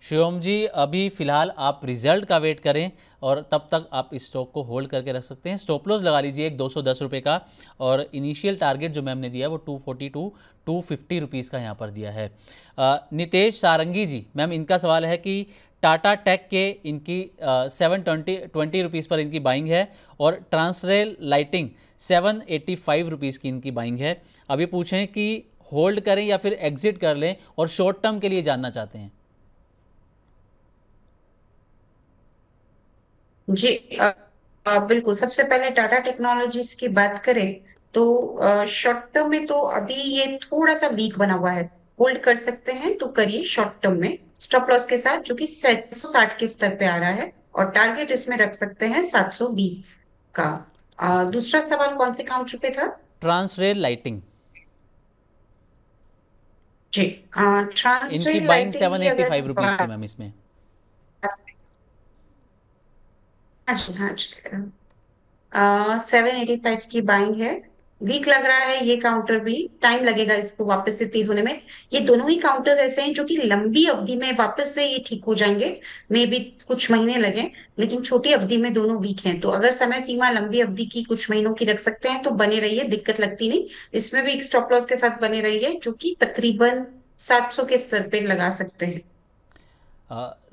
शिवम जी, अभी फ़िलहाल आप रिज़ल्ट का वेट करें और तब तक आप इस स्टॉक को होल्ड करके रख सकते हैं। स्टॉप लॉस लगा लीजिए एक 210 रुपये का, और इनिशियल टारगेट जो मैम ने दिया है वो 240 टू 250 रुपीज़ का यहाँ पर दिया है। नितेश सारंगी जी, मैम इनका सवाल है कि टाटा टेक के इनकी 720 रुपीज़ पर इनकी बाइंग है, और ट्रांसरेल लाइटिंग 785 रुपीज़ की इनकी बाइंग है। अभी पूछें कि होल्ड करें या फिर एग्जिट कर लें, और शॉर्ट टर्म के लिए जानना चाहते हैं। जी। बिल्कुल, सबसे पहले टाटा टेक्नोलॉजीज की बात करें तो शॉर्ट टर्म में तो अभी ये थोड़ा सा वीक बना हुआ है। होल्ड कर सकते हैं तो करिए शॉर्ट टर्म में, स्टॉप लॉस के साथ, जो कि 760 के स्तर पे आ रहा है, और टारगेट इसमें रख सकते हैं 720 का। दूसरा सवाल कौन से काउंटर पे था? ट्रांसरेल लाइटिंग, जी। इनकी ट्रांसरेल बाइंग लाइटिंग की अगर 785 की बात, मैम इसमें। हाँ जी, हाँ जी, 785 की बाइंग है। वीक लग रहा है ये काउंटर भी, टाइम लगेगा इसको वापस से तेज होने में। ये दोनों ही काउंटर्स ऐसे हैं जो कि लंबी अवधि में वापस से ये ठीक हो जाएंगे, मे बी कुछ महीने लगे, लेकिन छोटी अवधि में दोनों वीक हैं। तो अगर समय सीमा लंबी अवधि की कुछ महीनों की रख सकते हैं तो बने रहिए, दिक्कत लगती नहीं। इसमें भी एक स्टॉप लॉस के साथ बने रहिए, जो कि तकरीबन 700 के स्तर पे लगा सकते हैं।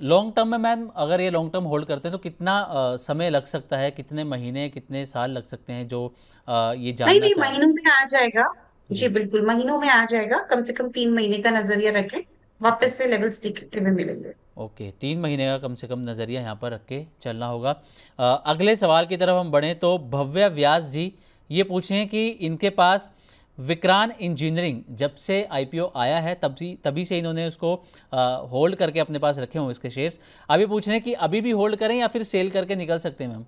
लॉन्ग टर्म में मैम, अगर ये लॉन्ग टर्म होल्ड करते हैं तो कितना समय लग सकता है, कितने महीने कितने साल लग सकते हैं, जो ये नहीं जानना नहीं, चाह रहे महीनों में आ जाएगा। जी जी। बिल्कुल, महीनों में आ जाएगा। कम से कम 3 महीने का नजरिया रखें, ओ, वापस से लेवल्स दिखते हुए मिलेंगे। ओके, 3 महीने का कम से कम नज़रिया यहाँ पर रख के चलना होगा। अगले सवाल की तरफ हम बढ़ें तो भव्य व्यास जी ये पूछें कि इनके पास विक्रांत इंजीनियरिंग जब से आईपीओ आया है तभी तभी से इन्होंने उसको होल्ड करके अपने पास रखे हुए इसके शेयर्स। अभी पूछ रहे हैं कि अभी भी होल्ड करें या फिर सेल करके निकल सकते हैं मैम।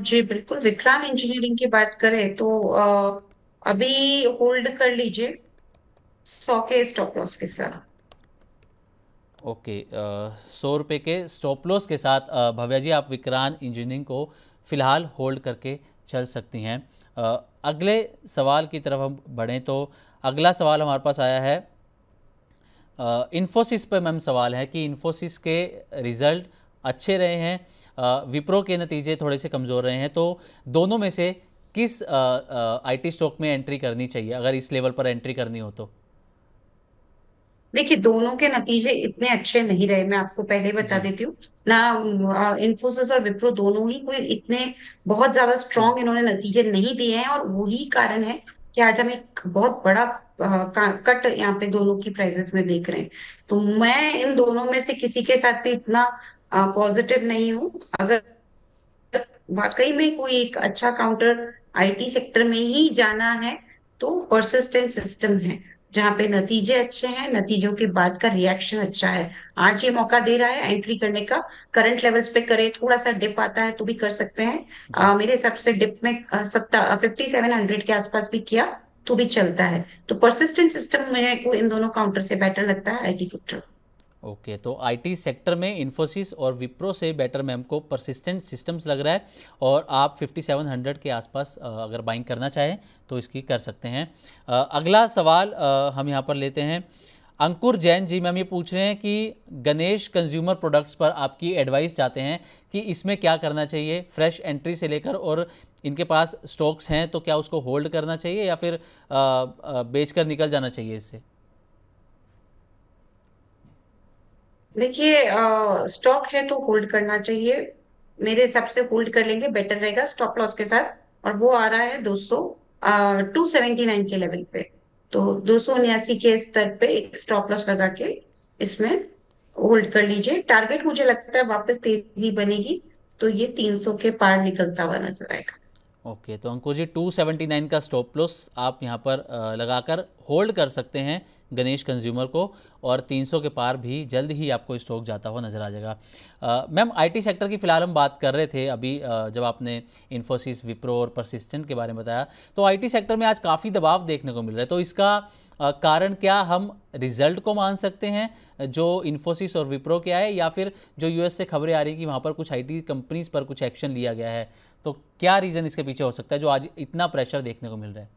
जी बिल्कुल, विक्रांत इंजीनियरिंग की बात करें तो अभी होल्ड कर लीजिए 100 के स्टॉप लॉस के साथ। ओके, 100 रुपये के स्टॉप लॉस के साथ भव्या जी आप विक्रांत इंजीनियरिंग को फ़िलहाल होल्ड करके चल सकती हैं। अगले सवाल की तरफ हम बढ़ें तो अगला सवाल हमारे पास आया है इन्फोसिस पर। मैम सवाल है कि इन्फोसिस के रिज़ल्ट अच्छे रहे हैं, विप्रो के नतीजे थोड़े से कमज़ोर रहे हैं, तो दोनों में से किस आईटी स्टॉक में एंट्री करनी चाहिए अगर इस लेवल पर एंट्री करनी हो तो। देखिए, दोनों के नतीजे इतने अच्छे नहीं रहे, मैं आपको पहले ही बता जी। देती हूँ ना। इंफोसिस और विप्रो दोनों ही कोई इतने बहुत ज्यादा स्ट्रांग इन्होंने नतीजे नहीं दिए हैं, और वही कारण है कि आज हम एक बहुत बड़ा कट यहाँ पे दोनों की प्राइसेस में देख रहे हैं। तो मैं इन दोनों में से किसी के साथ भी इतना पॉजिटिव नहीं हूँ। अगर वाकई में कोई एक अच्छा काउंटर आईटी सेक्टर में ही जाना है तो परसिस्टेंट सिस्टम है, जहां पे नतीजे अच्छे हैं, नतीजों के बाद का रिएक्शन अच्छा है। आज ये मौका दे रहा है एंट्री करने का। करंट लेवल्स पे करे, थोड़ा सा डिप आता है तो भी कर सकते हैं। जी। मेरे हिसाब से डिप में 5700 के आसपास भी किया तो भी चलता है। तो परसिस्टेंट सिस्टम मेरे को इन दोनों काउंटर से बेटर लगता है, आईटी सेक्टर। ओके, तो आईटी सेक्टर में इन्फोसिस और विप्रो से बेटर मैम को परसिस्टेंट सिस्टम्स लग रहा है, और आप 5700 के आसपास अगर बाइंग करना चाहें तो इसकी कर सकते हैं। अगला सवाल हम यहाँ पर लेते हैं अंकुर जैन जी। मैम ये पूछ रहे हैं कि गणेश कंज्यूमर प्रोडक्ट्स पर आपकी एडवाइस चाहते हैं कि इसमें क्या करना चाहिए, फ्रेश एंट्री से लेकर, और इनके पास स्टॉक्स हैं तो क्या उसको होल्ड करना चाहिए या फिर बेचकर निकल जाना चाहिए इससे। देखिए, स्टॉक है तो होल्ड करना चाहिए। मेरे हिसाब से होल्ड कर लेंगे, बेटर रहेगा स्टॉप लॉस के साथ। और वो आ रहा है 279 के लेवल पे। तो 279 के स्तर पे एक स्टॉप लॉस लगा के इसमें होल्ड कर लीजिए। टारगेट मुझे लगता है वापस तेजी बनेगी तो ये 300 के पार निकलता हुआ नजर आएगा। ओके, तो अंकुर जी 279 का स्टॉप लॉस आप यहाँ पर लगाकर होल्ड कर सकते हैं गणेश कंज्यूमर को, और 300 के पार भी जल्द ही आपको स्टॉक जाता हुआ नज़र आ जाएगा। मैम आईटी सेक्टर की फ़िलहाल हम बात कर रहे थे अभी, जब आपने इन्फोसिस, विप्रो और परसिस्टेंट के बारे में बताया, तो आईटी सेक्टर में आज काफ़ी दबाव देखने को मिल रहा है, तो इसका कारण क्या हम रिजल्ट को मान सकते हैं जो इन्फोसिस और विप्रो के आए, या फिर जो यूएस से खबरें आ रही हैं कि वहाँ पर कुछ आईटी कंपनीज पर कुछ एक्शन लिया गया है, तो क्या रीज़न इसके पीछे हो सकता है जो आज इतना प्रेशर देखने को मिल रहा है।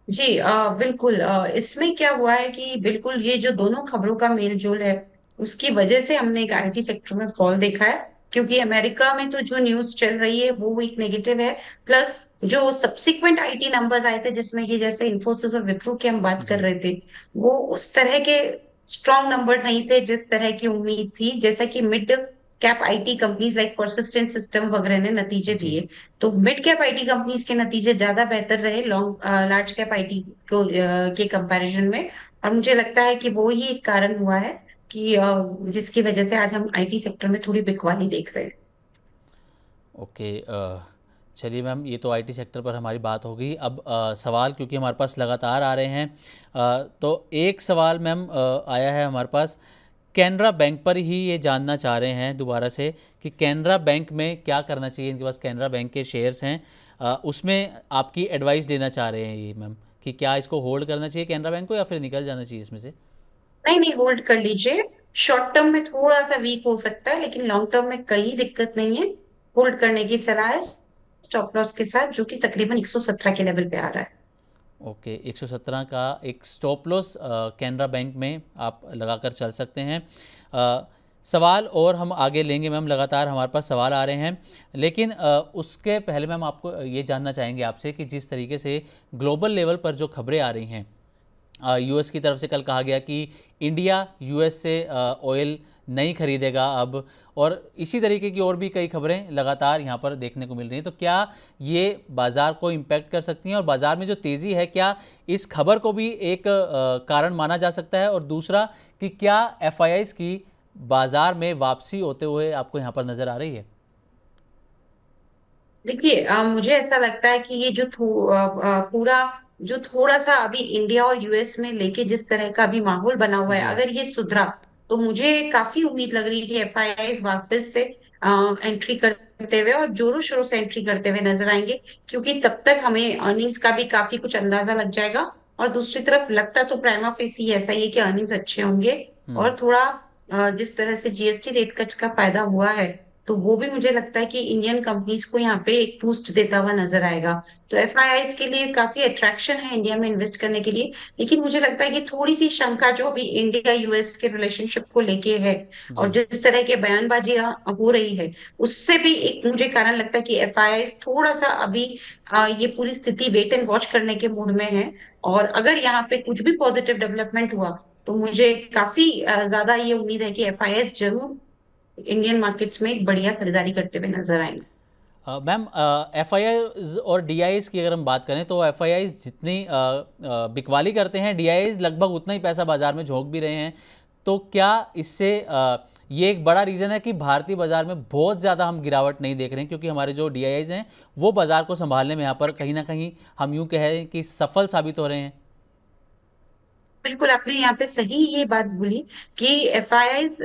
जी बिल्कुल इसमें क्या हुआ है कि बिल्कुल ये जो दोनों खबरों का मेल जोल है, उसकी वजह से हमने एक आईटी सेक्टर में फॉल देखा है। क्योंकि अमेरिका में तो जो न्यूज चल रही है वो एक नेगेटिव है। प्लस जो सब्सिक्वेंट आईटी नंबर्स आए थे, जिसमें कि जैसे इन्फोसिस और विप्रो की हम बात कर जी रहे थे, वो उस तरह के स्ट्रॉन्ग नंबर नहीं थे जिस तरह की उम्मीद थी। जैसा कि mid cap IT companies like persistent system वगैरह ने नतीजे जी। दिए, तो मिड कैप आईटी कंपनीज के नतीजे ज्यादा बेहतर रहे लॉन्ग लार्ज कैप आईटी को के कंपैरिजन में। और मुझे लगता है कि वो ही एक कारण हुआ है कि जिसकी वजह से आज हम आईटी सेक्टर में थोड़ी बिकवाली देख रहे हैं। ओके। चलिए मैम, ये तो आईटी सेक्टर पर हमारी बात हो गई। अब सवाल क्योंकि हमारे पास लगातार आ रहे हैं, तो एक सवाल मैम आया है हमारे पास। कैनरा बैंक पर ही ये जानना चाह रहे हैं दोबारा से कि कैनरा बैंक में क्या करना चाहिए। इनके पास कैनरा बैंक के शेयर्स हैं, उसमें आपकी एडवाइस लेना चाह रहे हैं ये मैम कि क्या इसको होल्ड करना चाहिए कैनरा बैंक को या फिर निकल जाना चाहिए इसमें से। नहीं नहीं, होल्ड कर लीजिए। शॉर्ट टर्म में थोड़ा सा वीक हो सकता है, लेकिन लॉन्ग टर्म में कहीं दिक्कत नहीं है। होल्ड करने की सलाह है, स्टॉप लॉस के साथ, जो कि तकरीबन 117 के लेवल पे आ रहा है। ओके, 117 का एक स्टॉप लॉस कैनरा बैंक में आप लगाकर चल सकते हैं। सवाल और हम आगे लेंगे मैम, लगातार हमारे पास सवाल आ रहे हैं, लेकिन उसके पहले मैम आपको ये जानना चाहेंगे आपसे कि जिस तरीके से ग्लोबल लेवल पर जो खबरें आ रही हैं, यूएस की तरफ से कल कहा गया कि इंडिया यूएस से ऑयल नहीं खरीदेगा अब, और इसी तरीके की और भी कई खबरें लगातार यहाँ पर देखने को मिल रही हैं। तो क्या ये बाज़ार को इम्पैक्ट कर सकती हैं, और बाज़ार में जो तेज़ी है क्या इस खबर को भी एक कारण माना जा सकता है? और दूसरा कि क्या एफआईआईज़ की बाज़ार में वापसी होते हुए आपको यहाँ पर नज़र आ रही है? देखिए मुझे ऐसा लगता है कि ये जो पूरा जो थोड़ा सा अभी इंडिया और यूएस में लेके जिस तरह का अभी माहौल बना हुआ है, जी अगर ये सुधरा तो मुझे काफी उम्मीद लग रही है कि एफआईआई वापस से एंट्री करते हुए और जोरों शोरों से एंट्री करते हुए नजर आएंगे। क्योंकि तब तक हमें अर्निंग्स का भी काफी कुछ अंदाजा लग जाएगा। और दूसरी तरफ लगता तो प्राइमा फेसी ऐसा ही है कि अर्निंग्स अच्छे होंगे। हम्म। और थोड़ा जिस तरह से जीएसटी रेट कट का फायदा हुआ है, तो वो भी मुझे लगता है कि इंडियन कंपनीज को यहाँ पे एक बूस्ट देता हुआ नजर आएगा। तो एफआईआईज के लिए काफी अट्रैक्शन है इंडिया में इन्वेस्ट करने के लिए। लेकिन मुझे लगता है कि थोड़ी सी शंका जो अभी इंडिया यूएस के रिलेशनशिप को लेके है, और जी। जिस तरह के बयानबाजी हो रही है, उससे भी एक मुझे कारण लगता है कि एफआईआईज थोड़ा सा अभी ये पूरी स्थिति वेट एंड वॉच करने के मूड में है। और अगर यहाँ पे कुछ भी पॉजिटिव डेवलपमेंट हुआ, तो मुझे काफी ज्यादा ये उम्मीद है कि एफआईआईज जरूर इंडियन मार्केट्स में एक बढ़िया खरीदारी करते हुए नजर आएंगे। मैम, एफ आई आईज और डी आईज की अगर हम बात करें तो एफ आई आईज जितनी बिकवाली करते हैं, डी आईज लगभग उतना ही पैसा बाजार में झोंक भी रहे हैं। तो क्या इससे ये एक बड़ा रीज़न है कि भारतीय बाजार में बहुत ज़्यादा हम गिरावट नहीं देख रहे हैं, क्योंकि हमारे जो डी आईज हैं वो बाजार को संभालने में यहाँ पर कहीं ना कहीं हम यूँ कहें कि सफल साबित हो रहे हैं? बिल्कुल, आपने यहाँ पे सही ये बात बोली कि एफआईआईज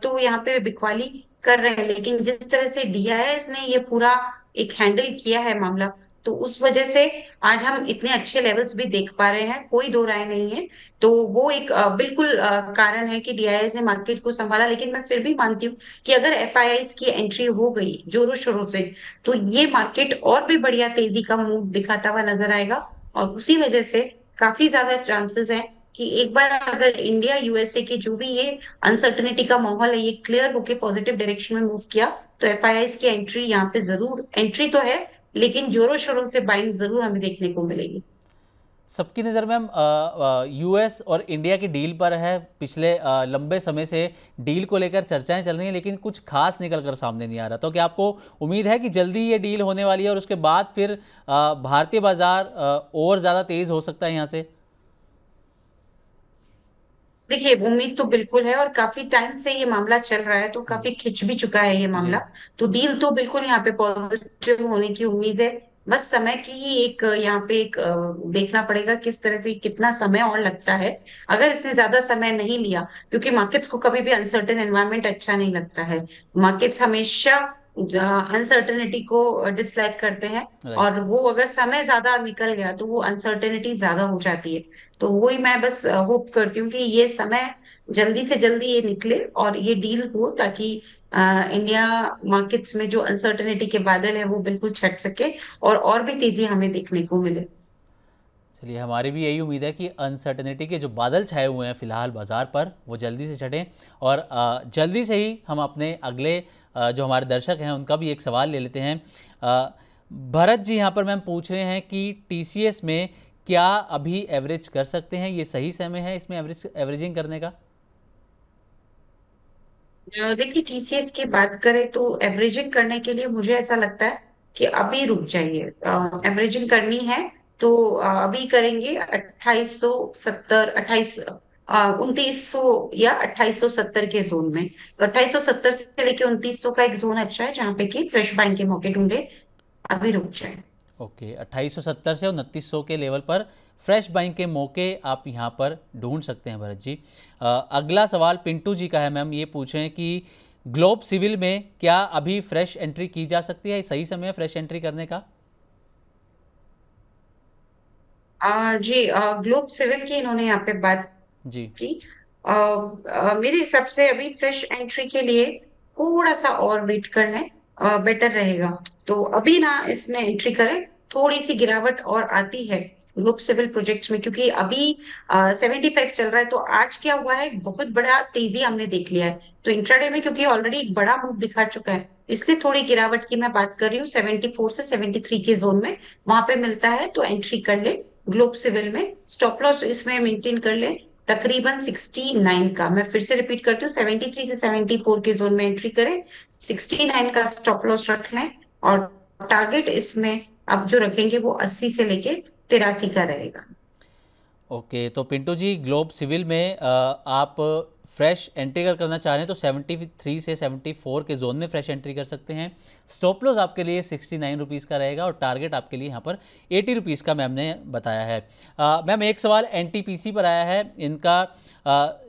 तो यहाँ पे बिकवाली कर रहे हैं, लेकिन जिस तरह से डीआईएस ने ये पूरा एक हैंडल किया है मामला, तो उस वजह से आज हम इतने अच्छे लेवल्स भी देख पा रहे हैं, कोई दो राय नहीं है। तो वो एक बिल्कुल कारण है कि डीआईएस ने मार्केट को संभाला। लेकिन मैं फिर भी मानती हूँ कि अगर एफआईआईज की एंट्री हो गई जोरों शोरों से, तो ये मार्केट और भी बढ़िया तेजी का मूव दिखाता हुआ नजर आएगा। और उसी वजह से काफी ज्यादा चांसेस है कि एक बार अगर इंडिया यूएसए के जो भी ये अनसर्टनिटी का माहौल है, ये क्लियर होके पॉजिटिव डायरेक्शन में मूव किया, तो एफआईआईज की एंट्री यहाँ पे जरूर, एंट्री तो है लेकिन जोरों शोरों से बाइंग जरूर हमें देखने को मिलेगी। सबकी नज़र मैम यूएस और इंडिया की डील पर है। पिछले लंबे समय से डील को लेकर चर्चाएं चल रही हैं, लेकिन कुछ खास निकल कर सामने नहीं आ रहा। तो क्या आपको उम्मीद है कि जल्दी ये डील होने वाली है और उसके बाद फिर भारतीय बाजार और ज़्यादा तेज़ हो सकता है यहाँ से? देखिए, उम्मीद तो बिल्कुल है, और काफी टाइम से ये मामला चल रहा है, तो काफी खिंच भी चुका है ये मामला। जी तो डील तो बिल्कुल यहाँ पे पॉजिटिव होने की उम्मीद है। बस समय की ही एक यहाँ पे एक देखना पड़ेगा किस तरह से कितना समय और लगता है। अगर इसने ज्यादा समय नहीं लिया, क्योंकि मार्केट्स को कभी भी अनसर्टेन एनवायरनमेंट अच्छा नहीं लगता है। मार्केट्स हमेशा अनसर्टेनिटी को डिसलाइक करते हैं। राइट। और वो अगर समय ज्यादा निकल गया तो वो अनसर्टेनिटी ज्यादा हो जाती है। तो वही मैं बस होप करती हूँ कि ये समय जल्दी से जल्दी ये निकले और ये डील हो, ताकि इंडिया मार्केट्स में जो अनसर्टेनिटी के बादल है वो बिल्कुल छट सके और भी तेजी हमें देखने को मिले। चलिए, हमारी भी यही उम्मीद है कि अनसर्टेनिटी के जो बादल छाए हुए हैं फिलहाल बाज़ार पर वो जल्दी से छटें, और जल्दी से ही हम अपने अगले जो हमारे दर्शक हैं उनका भी एक सवाल ले लेते हैं। भरत जी यहाँ पर मैम पूछ रहे हैं कि टीसीएस में क्या अभी एवरेज कर सकते हैं, ये सही समय है इसमें एवरेजिंग करने का? देखिए, टीसीएस की बात करें तो एवरेजिंग करने के लिए मुझे ऐसा लगता है कि अभी रुक जाइए। ओके। एवरेजिंग करनी है तो अभी करेंगे 2870, 2900 या 2870 के जोन में। तो 2870 से लेके 2900 का एक जोन अच्छा है जहाँ पे कि फ्रेश बाइंग के मौके ढूंढे। अभी रुक जाए। ओके, 2870 से 2900 के लेवल पर फ्रेश बाइंग के मौके आप यहाँ पर ढूंढ सकते हैं भरत जी। अगला सवाल पिंटू जी का है मैम, ये पूछ रहे हैं कि ग्लोब सिविल में क्या अभी फ्रेश एंट्री की जा सकती है, सही समय है फ्रेश एंट्री करने का? जी, ग्लोब सिविल की इन्होंने यहाँ पे बात जी की। मेरे हिसाब से अभी फ्रेश एंट्री के लिए थोड़ा सा और वेट करना है, बेटर रहेगा। तो अभी ना इसमें एंट्री करें, थोड़ी सी गिरावट और आती है ग्लोब सिविल प्रोजेक्ट्स में, क्योंकि अभी 75 चल रहा है। तो आज क्या हुआ है, बहुत बड़ा तेजी हमने देख लिया है। तो इंट्राडे में क्योंकि ऑलरेडी एक बड़ा मूव दिखा चुका है, इसलिए थोड़ी गिरावट की मैं बात कर रही हूँ। 74 से 73 के जोन में वहां पे मिलता है तो एंट्री कर ले ग्लोब सिविल में। स्टॉप लॉस इसमें मेंटेन कर ले तकरीबन 69 का। मैं फिर से रिपीट करती हूँ, 73 से 74 के जोन में एंट्री करें, 69 का स्टॉप लॉस रख लें, और टारगेट इसमें अब जो रखेंगे वो 80 से लेके 83 का रहेगा। ओके, तो पिंटू जी ग्लोब सिविल में आप फ्रेश एंट्री अगर करना चाह रहे हैं तो 73 से 74 के जोन में फ्रेश एंट्री कर सकते हैं। स्टॉप लॉस आपके लिए 69 रुपीज़ का रहेगा, और टारगेट आपके लिए यहाँ पर 80 रुपीज़ का मैम ने बताया है। मैम एक सवाल एनटीपीसी पर आया है, इनका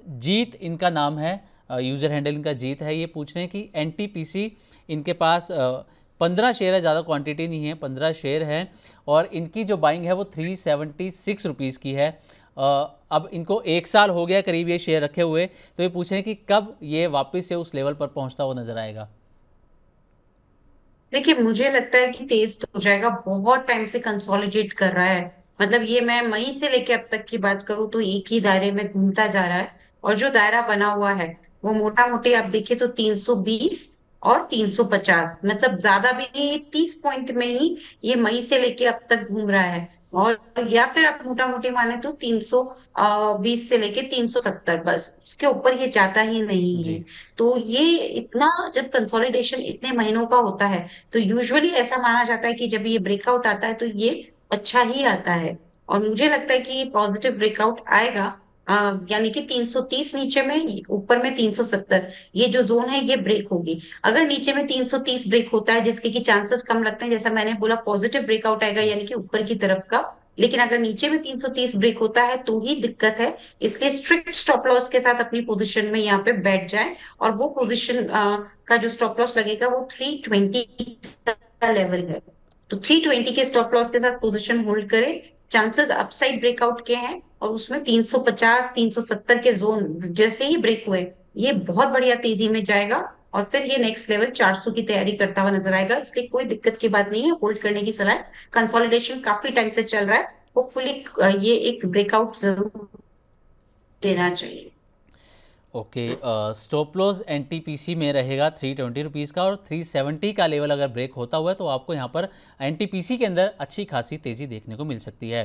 जीत इनका नाम है, यूज़र हैंडल इनका जीत है। ये पूछ रहे हैं कि एनटीपीसी इनके पास 15 शेयर है, ज़्यादा क्वांटिटी नहीं है, 15 शेयर हैं, और इनकी जो बाइंग है वो 376 रुपीज़ की है। अब इनको 1 साल हो गया करीब ये शेयर रखे हुए, तो ये पूछ रहे हैं कि कब ये वापस से उस लेवल पर पहुंचता हुआ नजर आएगा? देखिए, मुझे लगता है कि तेज तो हो जाएगा, बहुत टाइम से कंसोलिडेट कर रहा है। मतलब ये मैं मई से लेके अब तक की बात करूं तो एक ही दायरे में घूमता जा रहा है। और जो दायरा बना हुआ है वो मोटा मोटी आप देखिए तो 320 और 350, मतलब ज्यादा भी नहीं, 30 पॉइंट में ही ये मई से लेके अब तक घूम रहा है। और या फिर आप मोटा मोटी माने तो 320 से लेके 370, बस उसके ऊपर ये जाता ही नहीं जी है। तो ये इतना, जब कंसोलिडेशन इतने महीनों का होता है तो यूजुअली ऐसा माना जाता है कि जब ये ब्रेकआउट आता है तो ये अच्छा ही आता है। और मुझे लगता है कि पॉजिटिव ब्रेकआउट आएगा, यानी कि 330 नीचे में, ऊपर में 370, ये जो जोन है ये ब्रेक होगी। अगर नीचे में 330 ब्रेक होता है, जिसके की चांसेस कम लगते हैं, जैसा मैंने बोला पॉजिटिव ब्रेकआउट आएगा जी यानी कि ऊपर की तरफ का। लेकिन अगर नीचे में 330 ब्रेक होता है तो ही दिक्कत है। इसलिए स्ट्रिक्ट स्टॉप लॉस के साथ अपनी पोजीशन में यहाँ पे बैठ जाए। और वो पोजीशन का जो स्टॉप लॉस लगेगा वो 320 का लेवल है। तो 320 के स्टॉप लॉस के साथ पोजीशन होल्ड करे। चांसेस अपसाइड ब्रेकआउट के हैं, और उसमें 350 370 के जोन जैसे ही ब्रेक हुए ये बहुत बढ़िया तेजी में जाएगा। और फिर ये नेक्स्ट लेवल 400 की तैयारी करता हुआ नजर आएगा। इसलिए कोई दिक्कत की बात नहीं है, होल्ड करने की सलाह है। कंसोलिडेशन काफी टाइम से चल रहा है, होपफुली ये एक ब्रेकआउट जरूर देना चाहिए। ओके, स्टॉप लॉस एनटीपीसी में रहेगा 320 रुपीज़ का, और 370 का लेवल अगर ब्रेक होता हुआ है तो आपको यहाँ पर एनटीपीसी के अंदर अच्छी खासी तेज़ी देखने को मिल सकती है।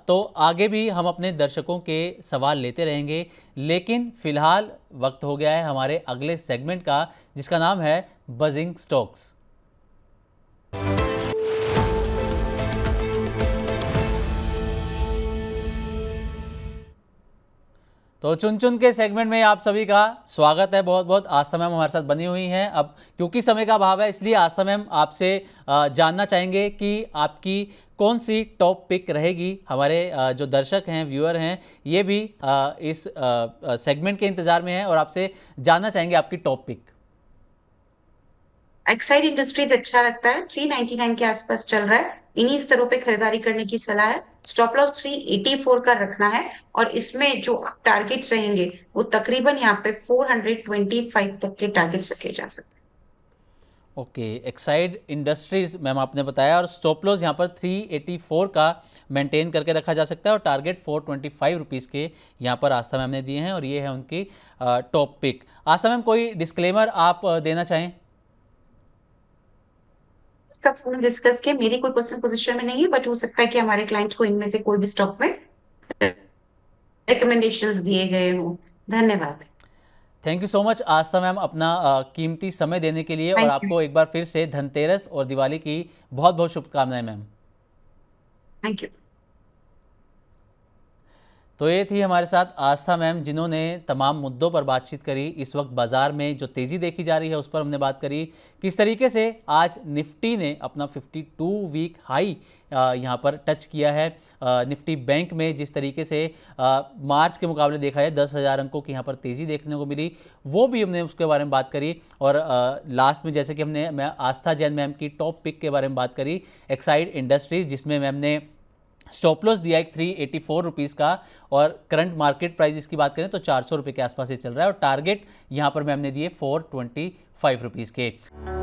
तो आगे भी हम अपने दर्शकों के सवाल लेते रहेंगे, लेकिन फ़िलहाल वक्त हो गया है हमारे अगले सेगमेंट का, जिसका नाम है बजिंग स्टॉक्स। तो चुन चुन के सेगमेंट में आप सभी का स्वागत है, बहुत बहुत। आस्था मैम हमारे साथ बनी हुई हैं। अब क्योंकि समय का अभाव है, इसलिए आस्था मैम आपसे जानना चाहेंगे कि आपकी कौन सी टॉप पिक रहेगी। हमारे जो दर्शक हैं, व्यूअर हैं, ये भी इस सेगमेंट के इंतजार में हैं और आपसे जानना चाहेंगे आपकी टॉप पिक। एक्साइड इंडस्ट्रीज अच्छा लगता है, 399 के आसपास चल रहा है, इन्हीं स्तरों पे खरीदारी करने की सलाह है। स्टॉप लॉस 384 का रखना है, और इसमें जो टारगेट्स रहेंगे वो तकरीबन यहाँ पे 425 तक के टारगेट्स रखे जा सकते हैं। ओके, एक्साइड इंडस्ट्रीज मैम आपने बताया, और स्टॉप लॉस यहाँ पर 384 का मेंटेन करके रखा जा सकता है और टारगेट 425 रुपीज़ के यहाँ पर आस्था मैम ने दिए हैं, और ये है उनकी टॉप पिक। आस्था मैम, कोई डिस्क्लेमर आप देना चाहें? स्टॉक्स हमने डिस्कस किया, मेरी कोई पर्सनल पोजीशन में नहीं है, बट हो सकता है कि हमारे क्लाइंट्स को इनमें से कोई भी स्टॉक में रिकमेंडेशंस दिए गए हों। धन्यवाद। Thank you so much Aastha ma'am, अपना कीमती समय देने के लिए, और थैंक यू। आपको एक बार फिर से धनतेरस और दिवाली की बहुत बहुत शुभकामनाएं मैम। Thank you. तो ये थी हमारे साथ आस्था मैम, जिन्होंने तमाम मुद्दों पर बातचीत करी। इस वक्त बाज़ार में जो तेज़ी देखी जा रही है उस पर हमने बात करी, किस तरीके से आज निफ्टी ने अपना 52 वीक हाई यहाँ पर टच किया है। निफ्टी बैंक में जिस तरीके से मार्च के मुकाबले देखा है 10,000 अंकों की यहाँ पर तेज़ी देखने को मिली, वो भी हमने उसके बारे में बात करी। और लास्ट में जैसे कि मैं आस्था जैन मैम की टॉप पिक के बारे में बात करी, एक्साइड इंडस्ट्रीज, जिसमें मैम ने स्टॉप लॉस दिया एक 384 रुपीज़ का, और करंट मार्केट प्राइस इसकी बात करें तो 400 रुपये के आसपास ही चल रहा है, और टारगेट यहाँ पर मैम ने दिए 425 रुपीज़ के।